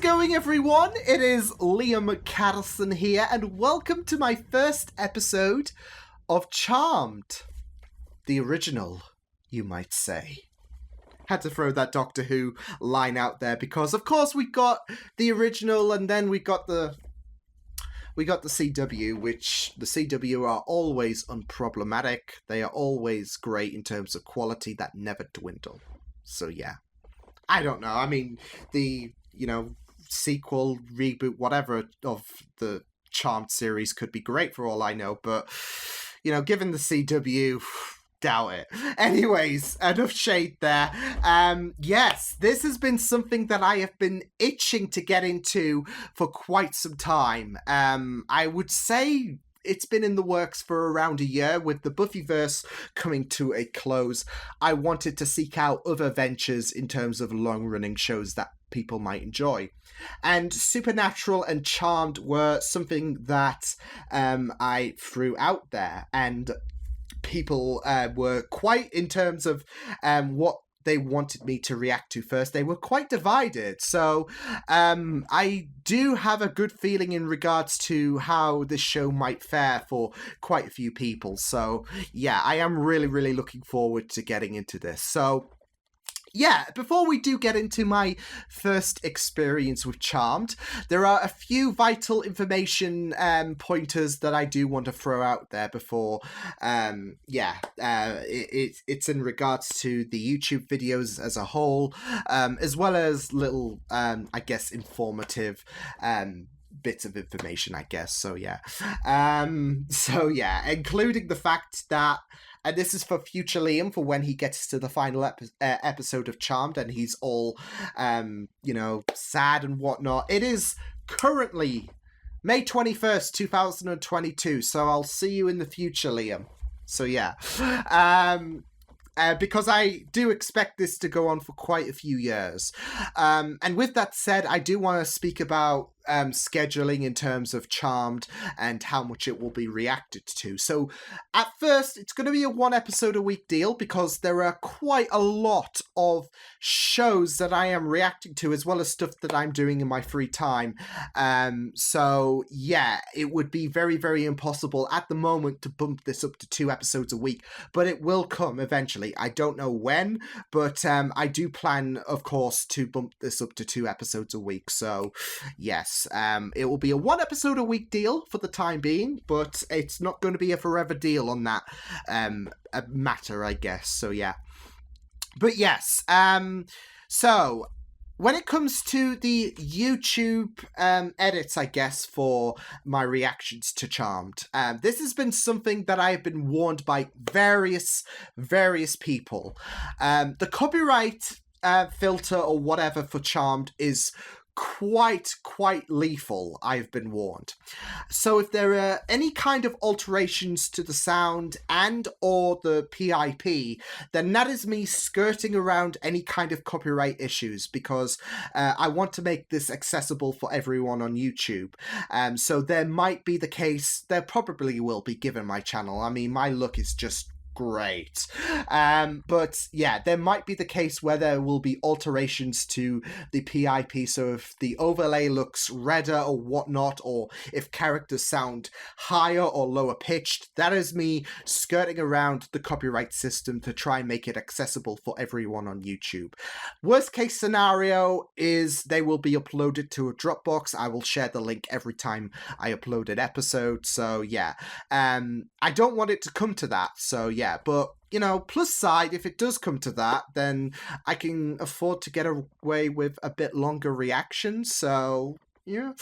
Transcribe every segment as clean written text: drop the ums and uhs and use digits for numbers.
going, everyone? It is Liam Catterson here, and welcome to my first episode of Charmed. The original, you might say. Had to throw that Doctor Who line out there because, of course, we got the original, and then we got the CW, which the CW are always unproblematic. They are always great in terms of quality that never dwindle. So yeah, I don't know. I mean, the sequel, reboot, whatever of the Charmed series could be great for all I know, but given the CW, doubt it. Anyways, enough shade there. Yes, this has been something that I have been itching to get into for quite some time. I would say it's been in the works for around a year. With the Buffyverse coming to a close, I wanted to seek out other ventures in terms of long-running shows that people might enjoy. And Supernatural and Charmed were something that I threw out there, and people were quite, in terms of what they wanted me to react to first, they were quite divided. So I do have a good feeling in regards to how this show might fare for quite a few people. So yeah, I am really, really looking forward to getting into this. So yeah, before we do get into my first experience with Charmed, there are a few vital information pointers that I do want to throw out there before. It's in regards to the YouTube videos as a whole, as well as little, informative bits of information, I guess. So yeah, including the fact that, and this is for future Liam, for when he gets to the final episode of Charmed and he's all, sad and whatnot. It is currently May 21st, 2022, so I'll see you in the future, Liam. So yeah, because I do expect this to go on for quite a few years. And with that said, I do want to speak about scheduling in terms of Charmed and how much it will be reacted to. So at first, it's going to be a 1 episode a week deal because there are quite a lot of shows that I am reacting to, as well as stuff that I'm doing in my free time. So yeah, it would be very, very impossible at the moment to bump this up to 2 episodes a week, but it will come eventually. I don't know when, but I do plan, of course, to bump this up to 2 episodes a week. So yes, it will be a 1 episode a week deal for the time being, but it's not going to be a forever deal on that matter, I guess. So yeah, but yes, so when it comes to the YouTube edits, I guess, for my reactions to Charmed, this has been something that I have been warned by various people. The copyright filter or whatever for Charmed is quite lethal, I've been warned. So if there are any kind of alterations to the sound and or the PIP, then that is me skirting around any kind of copyright issues, because I want to make this accessible for everyone on YouTube. So there might be the case, there probably will be, given my channel. I mean, my look is just great. But yeah, there might be the case where there will be alterations to the PIP, so if the overlay looks redder or whatnot, or if characters sound higher or lower pitched, that is me skirting around the copyright system to try and make it accessible for everyone on YouTube. Worst case scenario is they will be uploaded to a Dropbox. I will share the link every time I upload an episode. So yeah, I don't want it to come to that. So yeah, but plus side, if it does come to that, then I can afford to get away with a bit longer reactions. So yeah,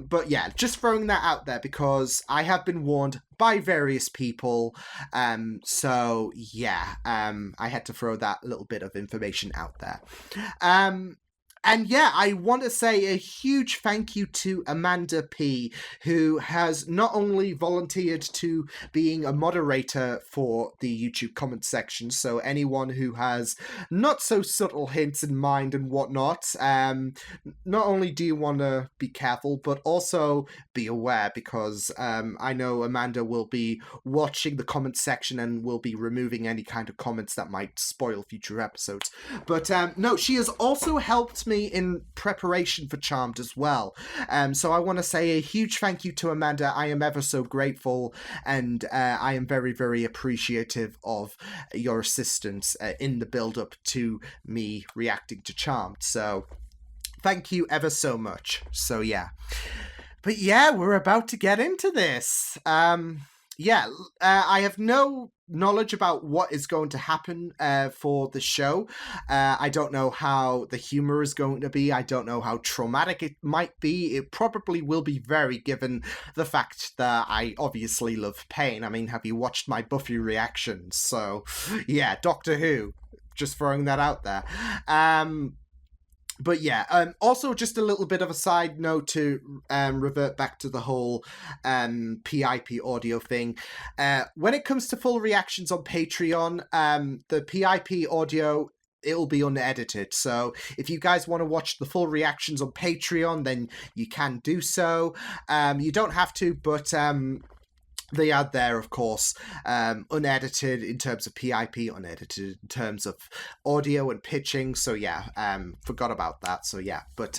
but yeah, just throwing that out there because I have been warned by various people. So yeah, I had to throw that little bit of information out there. And yeah, I want to say a huge thank you to Amanda P, who has not only volunteered to being a moderator for the YouTube comment section, so anyone who has not so subtle hints in mind and whatnot, not only do you want to be careful, but also be aware, because I know Amanda will be watching the comment section and will be removing any kind of comments that might spoil future episodes. But no, she has also helped me in preparation for Charmed as well. So I want to say a huge thank you to Amanda. I am ever so grateful, and I am very, very appreciative of your assistance in the build-up to me reacting to Charmed. So thank you ever so much. So yeah. But yeah, we're about to get into this. I have no knowledge about what is going to happen for the show. I don't know how the humor is going to be. I don't know how traumatic it might be. It probably will be very, given the fact that I obviously love pain. I mean, have you watched my Buffy reactions? So yeah, Doctor Who. Just throwing that out there. But yeah, also just a little bit of a side note to revert back to the whole PIP audio thing. When it comes to full reactions on Patreon, the PIP audio, it'll be unedited. So if you guys want to watch the full reactions on Patreon, then you can do so. You don't have to, but... they are there, of course, unedited in terms of PIP, unedited in terms of audio and pitching. So yeah, forgot about that. So yeah, but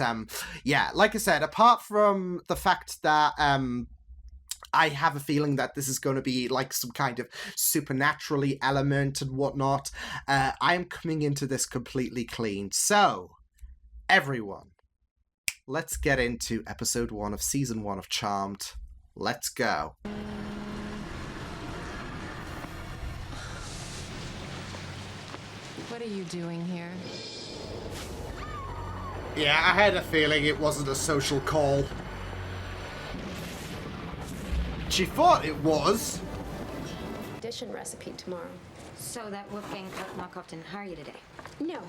yeah, like I said, apart from the fact that I have a feeling that this is going to be like some kind of supernaturally element and whatnot, I am coming into this completely clean. So everyone, let's get into episode 1 of season 1 of Charmed. Let's go. What are you doing here? Yeah, I had a feeling it wasn't a social call. She thought it was. Addition recipe tomorrow. So that Wolfgang knockoff didn't hire you today? No,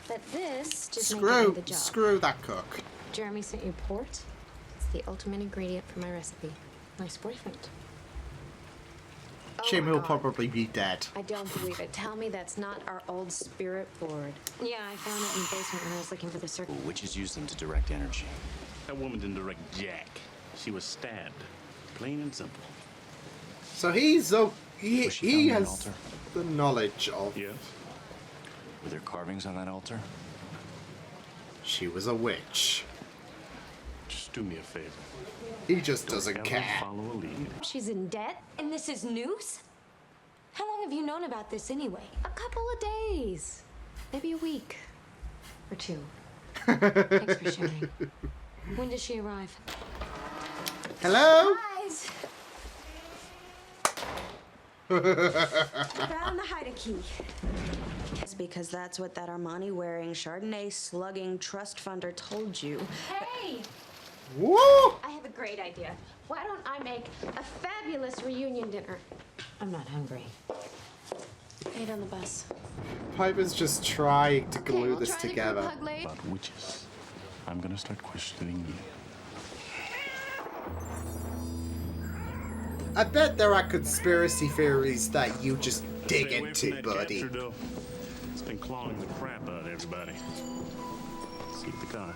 but this just made the job. Screw that cook. Jeremy sent you port. It's the ultimate ingredient for my recipe. Nice boyfriend. Jim will probably be dead. I don't believe it. Tell me that's not our old spirit board. Yeah, I found it in the basement when I was looking for the circuit. Witches use them to direct energy. That woman didn't direct jack. She was stabbed. Plain and simple. So he has altar? the knowledge of... Yes? Were there carvings on that altar? She was a witch. Just do me a favor. He just doesn't Don't care. ever follow a lead. She's in debt? And this is news? How long have you known about this anyway? A couple of days. Maybe a week. Or 2. Thanks for sharing. When does she arrive? Hello? Guys! Found the hider key. It's because that's what that Armani-wearing, Chardonnay-slugging trust funder told you. Hey! Woo! I have a great idea. Why don't I make a fabulous reunion dinner? I'm not hungry. Eat on the bus. Piper's just trying to glue we'll this try the together. group hug late. About witches. I'm gonna start questioning you. I bet there are conspiracy theories that you just dig Stay away into, from that buddy. capture, though. It's been clawing the crap out of everybody. See the car.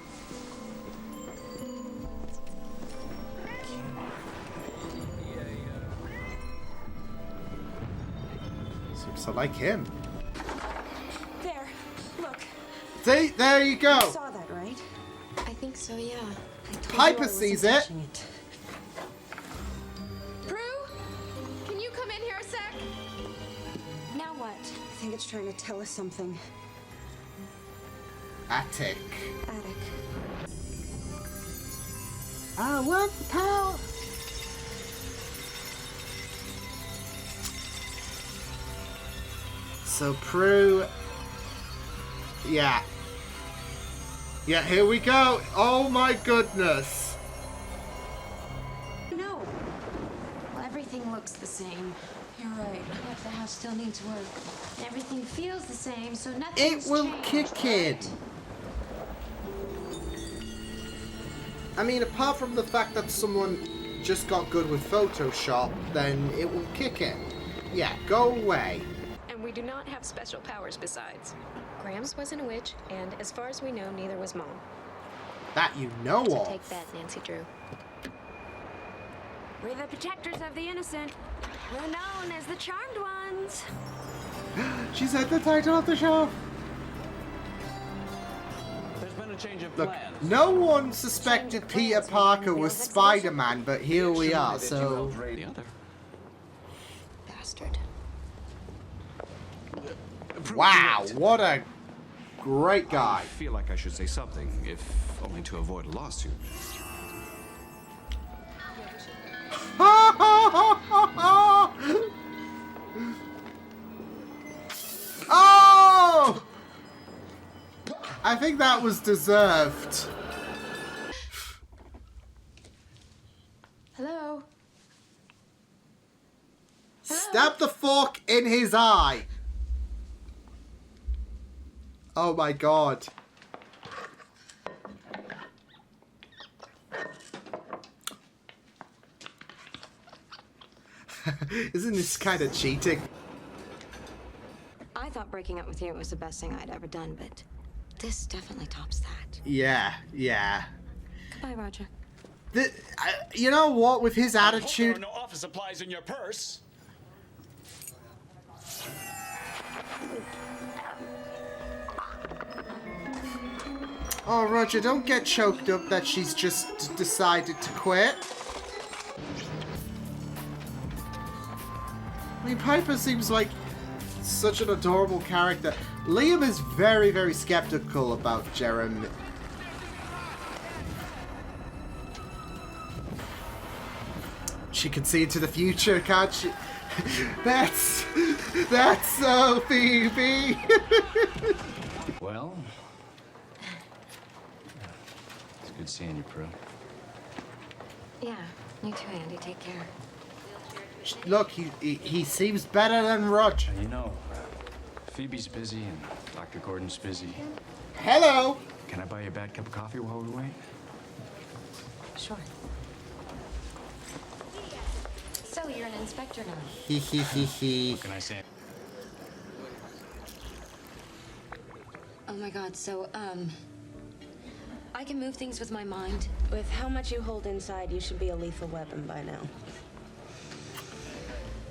Seems to like him. There, look. See, there you go. You saw that, right? I think so, yeah. I told you I Piper wasn't sees it. touching it. Prue? Can you come in here a sec? Now what? I think it's trying to tell us something. Attic. Attic. I want the power. So Prue, yeah, here we go. Oh my goodness. No. Well, everything looks the same. You're right. But the house still needs work. Everything feels the same, so nothing's It will changed, kick in. right? I mean, apart from the fact that someone just got good with Photoshop, then it will kick in. Yeah, go away. And we do not have special powers besides. Grams wasn't a witch, and as far as we know, neither was Mom. That you know So of. take that, Nancy Drew. We're the protectors of the innocent. We're known as the Charmed Ones. She said the title of the show. There's been a change of Look, plans. no one suspected Peter Parker was Spider-Man, but here we are, so... The other. Bastard. Wow, what a great guy. I feel like I should say something, if only to avoid a lawsuit. Oh! I think that was deserved. Hello? Stab the fork in his eye. Oh my god. Isn't this kind of cheating? I thought breaking up with you was the best thing I'd ever done, but this definitely tops that. Yeah, yeah. Goodbye, Roger. You know what? With his There are attitude... no office supplies in your purse. Oh, Roger, don't get choked up that she's just decided to quit. I mean, Piper seems like such an adorable character. Liam is very, very skeptical about Jeremy. She can see into the future, can't she? That's so Phoebe. Well, it's good seeing you, Prue. Yeah, you too, Andy. Take care. Look, he seems better than Roger. You know, Phoebe's busy and Dr. Gordon's busy. Hello. Can I buy you a bad cup of coffee while we wait? Sure. So you're an inspector now. He. What can I say? Oh my god, so, I can move things with my mind. With how much you hold inside, you should be a lethal weapon by now.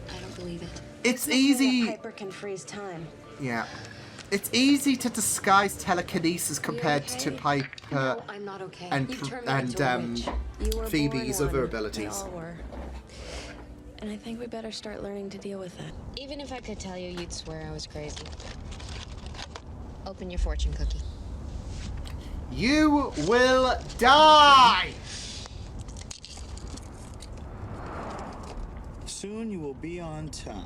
I don't believe it. It's easy. Piper can freeze time. Yeah. It's easy to disguise telekinesis compared to Piper No, I'm not okay. and You turned me into a witch. You were Phoebe's born other one. abilities. We all were. And I think we better start learning to deal with that. Even if I could tell you, you'd swear I was crazy. Open your fortune cookie. You will die! Soon you will be on top.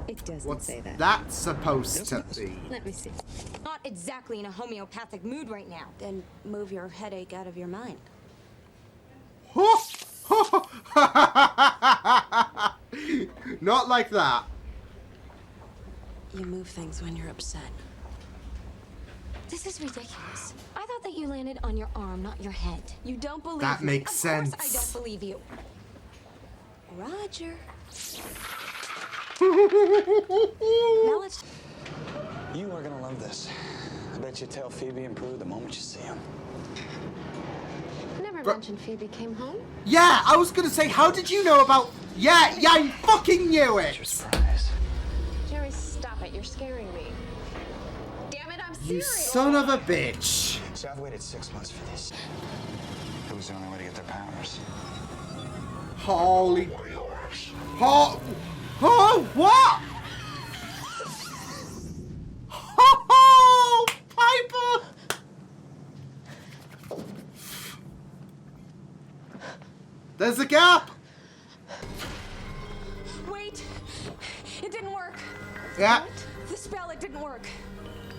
It doesn't What's say that. that supposed to be? Let me see. Not exactly in a homeopathic mood right now. Then move your headache out of your mind. Not like that. You move things when you're upset. This is ridiculous. I thought that you landed on your arm, not your head. You don't believe That me. makes Of course sense. I don't believe you. Roger. Now let's... You are gonna love this. I bet you tell Phoebe and Prue the moment you see them. Never Bro- mentioned Phoebe came home. Yeah, I was gonna say, how did you know about... Yeah, I fucking knew it! Surprise. Jerry, stop it. You're scaring me. Damn it, I'm You serious. son of a bitch. So I've waited 6 months for this. It was the only way to get their powers. Holy... Oh, what? Oh, Piper! There's a gap! Wait! It didn't work. Yeah. The spell, it didn't work.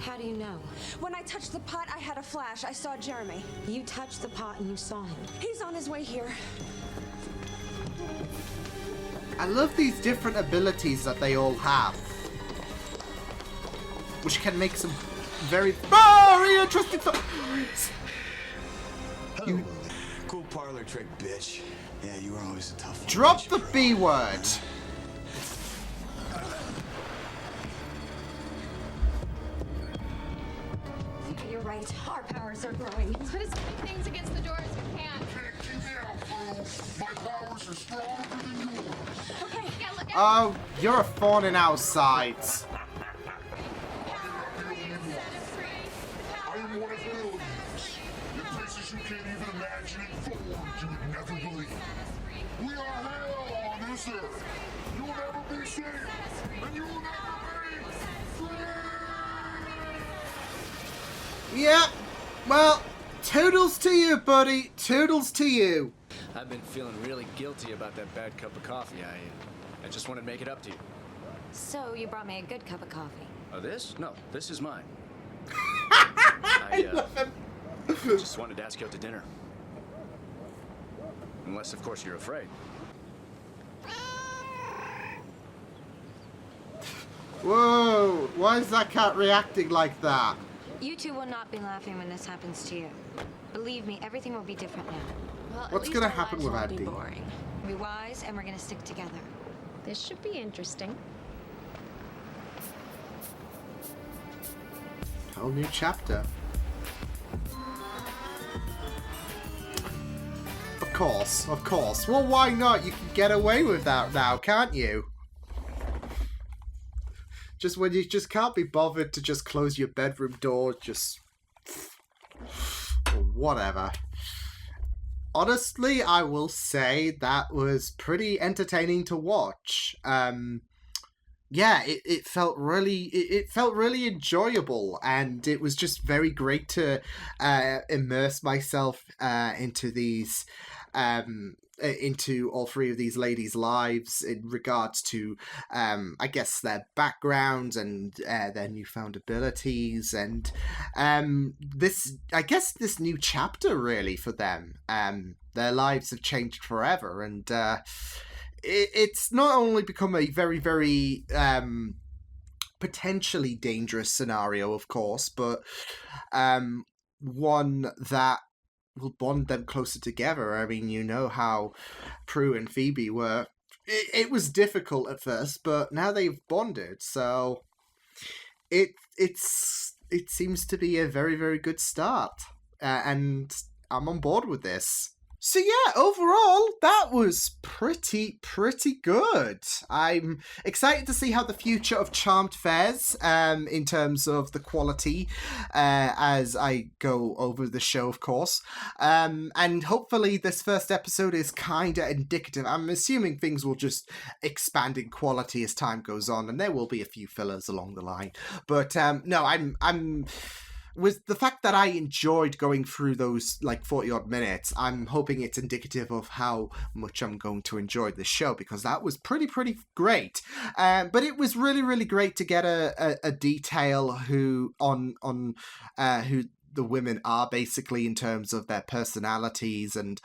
How do you know? When I touched the pot, I had a flash. I saw Jeremy. You touched the pot and you saw him. He's on his way here. I love these different abilities that they all have. Which can make some very interesting stuff. You Cool parlor trick, bitch. Yeah, you were always a tough one. drop the B word. You're right. Our powers are growing. Put as many things against the door as you can. Okay. Yeah, look out. Oh, you're a thorn in our sides. Set us free. The power You will never be safe, and you will never be free. Yeah, well, toodles to you, buddy. Toodles to you. I've been feeling really guilty about that bad cup of coffee. I just wanted to make it up to you. So you brought me a good cup of coffee. Oh, this? No, this is mine. I just wanted to ask you out to dinner. Unless, of course, you're afraid. Whoa, why is that cat reacting like that? You two will not be laughing when this happens to you. Believe me, everything will be different now. Well, What's gonna happen with Andy? Andy? Boring. We'll be wise, and we're gonna stick together. This should be interesting. Whole new chapter. Of course. Well, why not? You can get away with that now, can't you? Just when you just can't be bothered to just close your bedroom door, just... whatever. Honestly, I will say that was pretty entertaining to watch. Yeah, it felt really enjoyable, and it was just very great to immerse myself into all three of these ladies' lives in regards to I guess their backgrounds and their newfound abilities, and this new chapter really for them. Their lives have changed forever, and it's not only become a very, very potentially dangerous scenario, of course, but one that will bond them closer together. I mean, you know how Prue and Phoebe were. It was difficult at first, but now they've bonded, so it seems to be a very, very good start, and I'm on board with this. So yeah, overall, that was pretty good. I'm excited to see how the future of Charmed fares in terms of the quality as I go over the show, of course. And hopefully this first episode is kind of indicative. I'm assuming things will just expand in quality as time goes on, and there will be a few fillers along the line. But no, I'm... with the fact that I enjoyed going through those like 40 odd minutes, I'm hoping it's indicative of how much I'm going to enjoy the show, because that was pretty great. But it was really great to get a detail on who the women are, basically, in terms of their personalities, and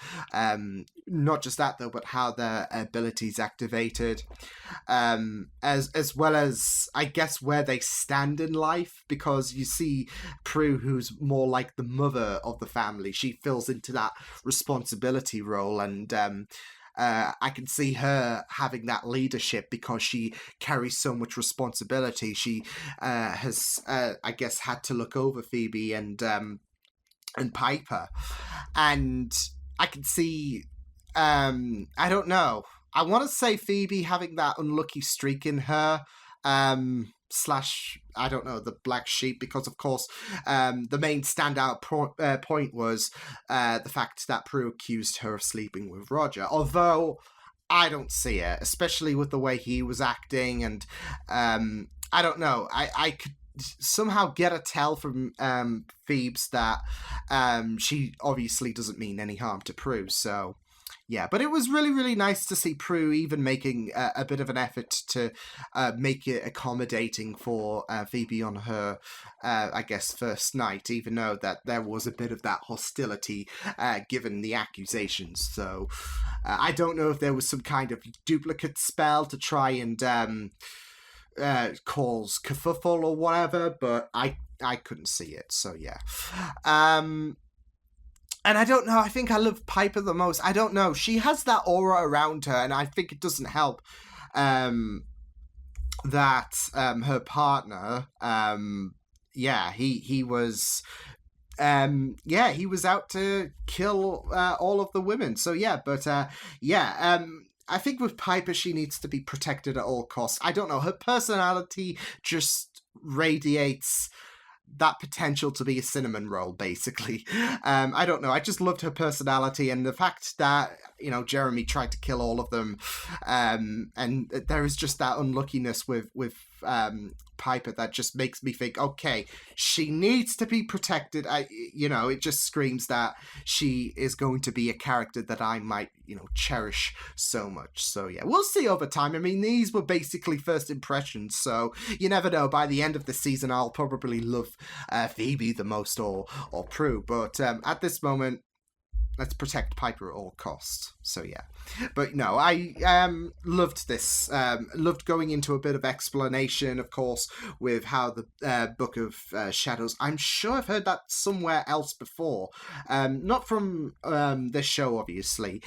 not just that though, but how their abilities activated, as well as, I guess, where they stand in life, because you see Prue, who's more like the mother of the family. She fills into that responsibility role, and I can see her having that leadership because she carries so much responsibility. She has, I guess, had to look over Phoebe and Piper, and I can see, I don't know, I want to say Phoebe having that unlucky streak in her, slash, I don't know, the black sheep, because of course the main standout point was the fact that Prue accused her of sleeping with Roger, although I don't see it, especially with the way he was acting, and I don't know, I could somehow get a tell from Phoebes that she obviously doesn't mean any harm to Prue, so yeah. But it was really nice to see Prue even making a bit of an effort to make it accommodating for Phoebe on her, I guess, first night, even though that there was a bit of that hostility given the accusations. So I don't know if there was some kind of duplicate spell to try and cause kerfuffle or whatever, but I couldn't see it, so yeah. And I don't know, I think I love Piper the most. I don't know, she has that aura around her, and I think it doesn't help that her partner, he was he was out to kill all of the women. So yeah, but I think with Piper, she needs to be protected at all costs. I don't know, her personality just radiates that potential to be a cinnamon roll, basically. I don't know. I just loved her personality, and the fact that, you know, Jeremy tried to kill all of them. And there is just that unluckiness with Piper that just makes me think, okay, she needs to be protected. You know, it just screams that she is going to be a character that I might, you know, cherish so much. So yeah, we'll see over time. I mean, these were basically first impressions, so you never know. By the end of the season, I'll probably love Phoebe the most, or Prue. But at this moment, let's protect Piper at all costs. So yeah. But no, I loved this. Loved going into a bit of explanation, of course, with how the Book of Shadows. I'm sure I've heard that somewhere else before. Not from this show, obviously.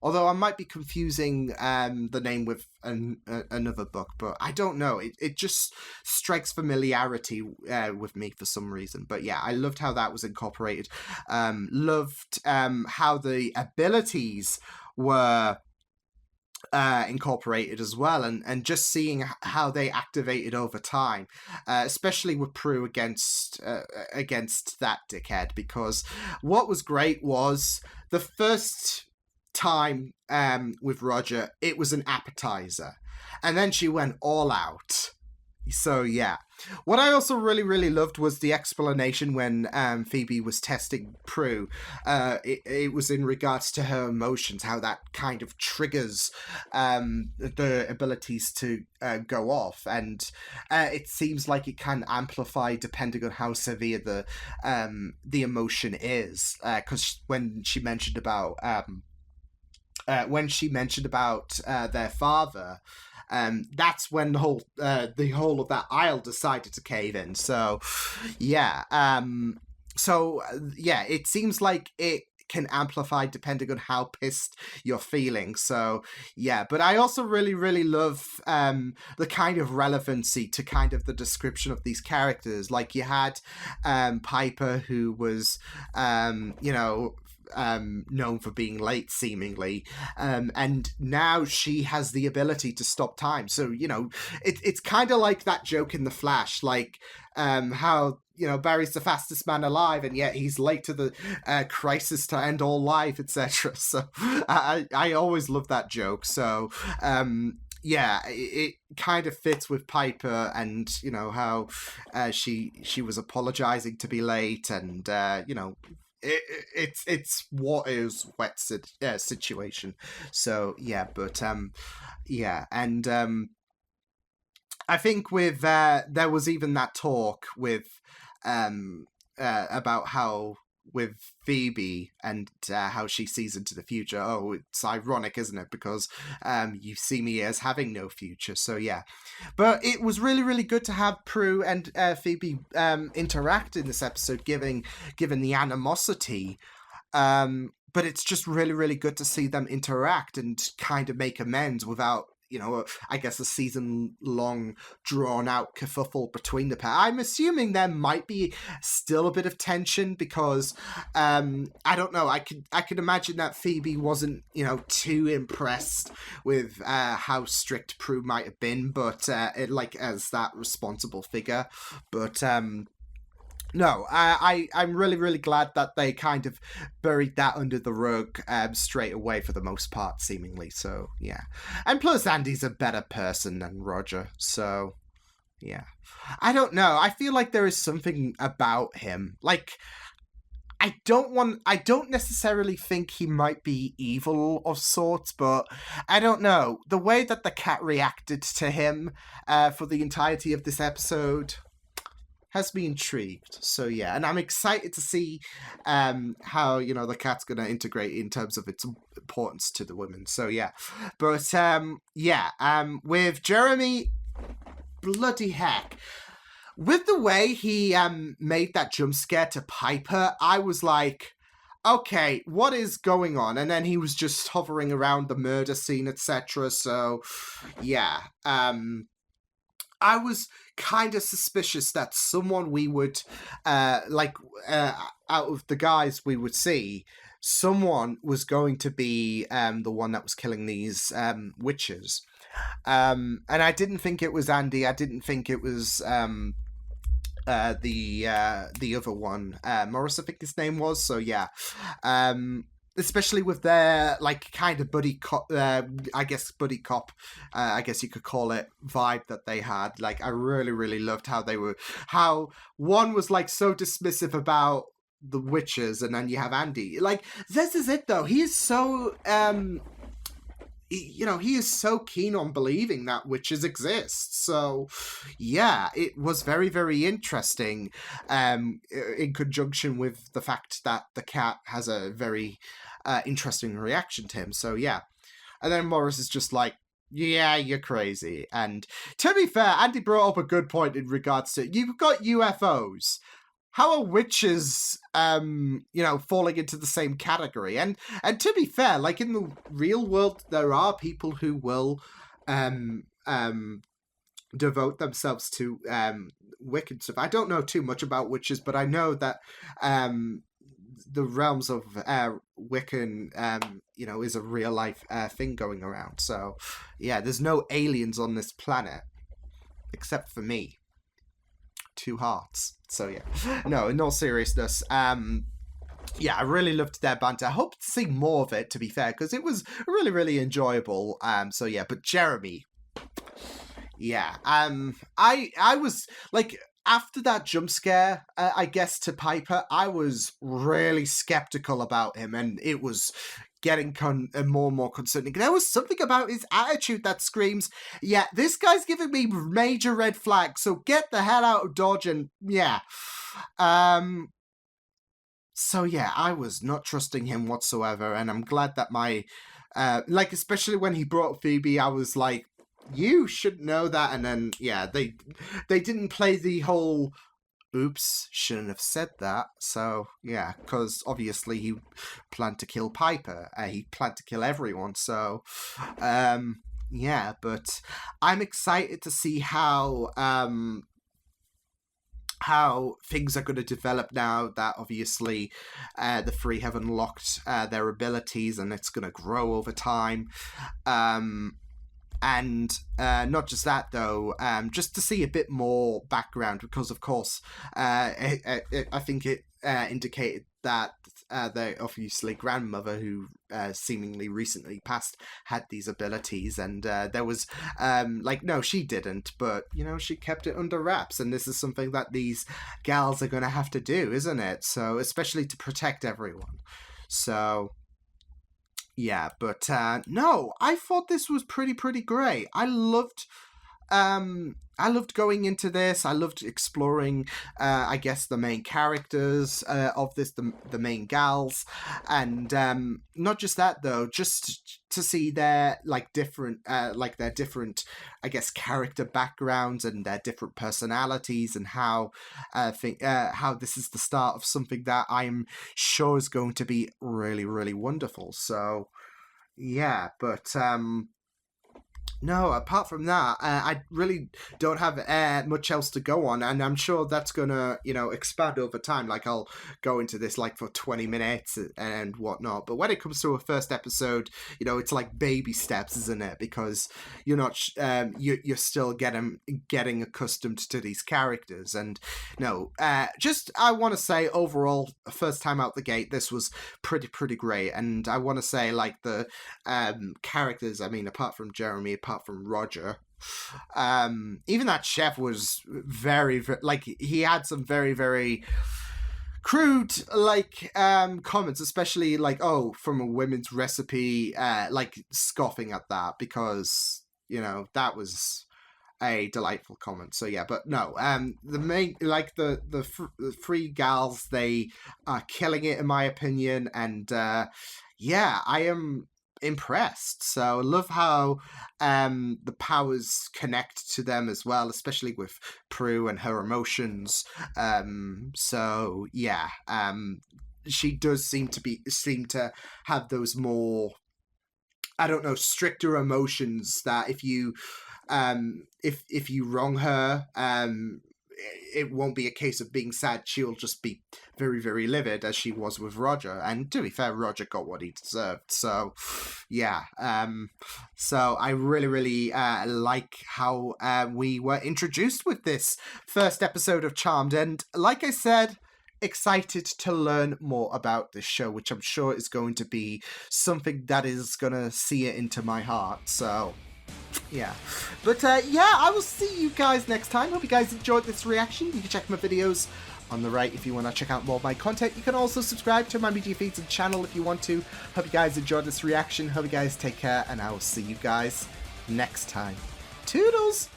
Although I might be confusing the name with another book, but I don't know. It just strikes familiarity with me for some reason. But yeah, I loved how that was incorporated. Loved how the abilities were incorporated as well, and just seeing how they activated over time, especially with Prue against that dickhead. Because what was great was the first time with Roger, it was an appetizer, and then she went all out. So yeah, what I also really loved was the explanation when Phoebe was testing Prue. It was in regards to her emotions, how that kind of triggers the abilities to go off, and it seems like it can amplify depending on how severe the emotion is. Because when she mentioned about their father, that's when the whole of that aisle decided to cave in. So yeah, it seems like it can amplify depending on how pissed you're feeling. So yeah, but I also really love the kind of relevancy to kind of the description of these characters. Like you had Piper, who was known for being late seemingly, and now she has the ability to stop time. So, you know, it's kind of like that joke in The Flash, like how, you know, Barry's the fastest man alive and yet he's late to the crisis to end all life, etc. So I always love that joke. So yeah, it kind of fits with Piper, and you know how she was apologizing to be late, and you know, it's what is wet situation. So yeah, but yeah, and I think with there was even that talk with about how with Phoebe and how she sees into the future. Oh, it's ironic, isn't it? Because you see me as having no future. So yeah, but it was really good to have Prue and Phoebe interact in this episode, given the animosity. But it's just really good to see them interact and kind of make amends without, you know, I guess a season-long, drawn-out kerfuffle between the pair. I'm assuming there might be still a bit of tension because, I don't know, I could imagine that Phoebe wasn't, you know, too impressed with how strict Prue might have been, but like as that responsible figure. But no, I'm really glad that they kind of buried that under the rug straight away for the most part, seemingly. So, yeah. And plus, Andy's a better person than Roger. So, yeah. I don't know. I feel like there is something about him. Like, I don't necessarily think he might be evil of sorts, but I don't know. The way that the cat reacted to him for the entirety of this episode has me intrigued. So yeah, and I'm excited to see how, you know, the cat's going to integrate in terms of its importance to the women. So yeah, but with Jeremy, bloody heck, with the way he made that jump scare to Piper, I was like, okay, what is going on? And then he was just hovering around the murder scene, etc. So yeah, I was kind of suspicious that someone we would, out of the guys we would see, someone was going to be the one that was killing these witches. And I didn't think it was Andy. I didn't think it was the other one, Morris, I think his name was. So yeah, especially with their like kind of buddy cop, I guess buddy cop, I guess you could call it, vibe that they had. Like I really loved how one was like so dismissive about the witches, and then you have Andy. Like this is it though. He is so he is so keen on believing that witches exist. So, yeah, it was very interesting, in conjunction with the fact that the cat has a very interesting reaction to him. So, yeah. And then Morris is just like, yeah, you're crazy. And to be fair, Andy brought up a good point in regards to, you've got UFOs. How are witches, falling into the same category? And to be fair, like in the real world, there are people who will devote themselves to Wiccan stuff. I don't know too much about witches, but I know that the realms of Wiccan, is a real life thing going around. So, yeah, there's no aliens on this planet except for me. 2 hearts. So yeah, no, in all seriousness, yeah, I really loved their banter. I hope to see more of it, to be fair, because it was really enjoyable. So yeah, but Jeremy, yeah, I was like, after that jump scare, I guess, to Piper, I was really skeptical about him, and it was getting more and more concerning. There was something about his attitude that screams, yeah, this guy's giving me major red flags, so get the hell out of Dodge. And yeah, so yeah, I was not trusting him whatsoever, and I'm glad that my especially when he brought Phoebe, I was like, you should know that. And then yeah, they didn't play the whole oops, shouldn't have said that. So, yeah, because obviously he planned to kill Piper. He planned to kill everyone. So, yeah, but I'm excited to see how things are going to develop now that obviously the Three have unlocked their abilities, and it's going to grow over time. And not just that, though, just to see a bit more background, because, of course, I think it indicated that their obviously grandmother, who seemingly recently passed, had these abilities, and there was, no, she didn't, but, she kept it under wraps, and this is something that these gals are going to have to do, isn't it? So, especially to protect everyone. So... yeah, but no, I thought this was pretty great. I loved going into this. I loved exploring, I guess, the main characters of this, the main gals, and not just that though, just to see their different, I guess, character backgrounds and their different personalities, and how how this is the start of something that I'm sure is going to be really wonderful. So yeah, but no, apart from that, I really don't have much else to go on, and I'm sure that's gonna, expand over time. Like, I'll go into this for 20 minutes and whatnot. But when it comes to a first episode, it's like baby steps, isn't it? Because you're not, you're still getting accustomed to these characters. And no, just I want to say overall, first time out the gate, this was pretty great. And I want to say the characters. I mean, apart from Jeremy, apart from Roger, even that chef was very he had some very crude comments, especially from a women's recipe, scoffing at that, because that was a delightful comment. So yeah, but no, the main the three gals, they are killing it in my opinion, and yeah, I am impressed. So I love how the powers connect to them as well, especially with Prue and her emotions. So yeah, she does seem to have those more, I don't know, stricter emotions that if you wrong her, it won't be a case of being sad. She'll just be very, very livid, as she was with Roger. And to be fair, Roger got what he deserved. So, yeah. So I really, really like how we were introduced with this first episode of Charmed. And like I said, excited to learn more about this show, which I'm sure is going to be something that is going to see it into my heart. So... yeah, but yeah, I will see you guys next time. Hope you guys enjoyed this reaction. You can check my videos on the right if you want to check out more of my content. You can also subscribe to my media feeds and channel if you want to. Hope you guys enjoyed this reaction. Hope you guys take care, and I will see you guys next time. Toodles!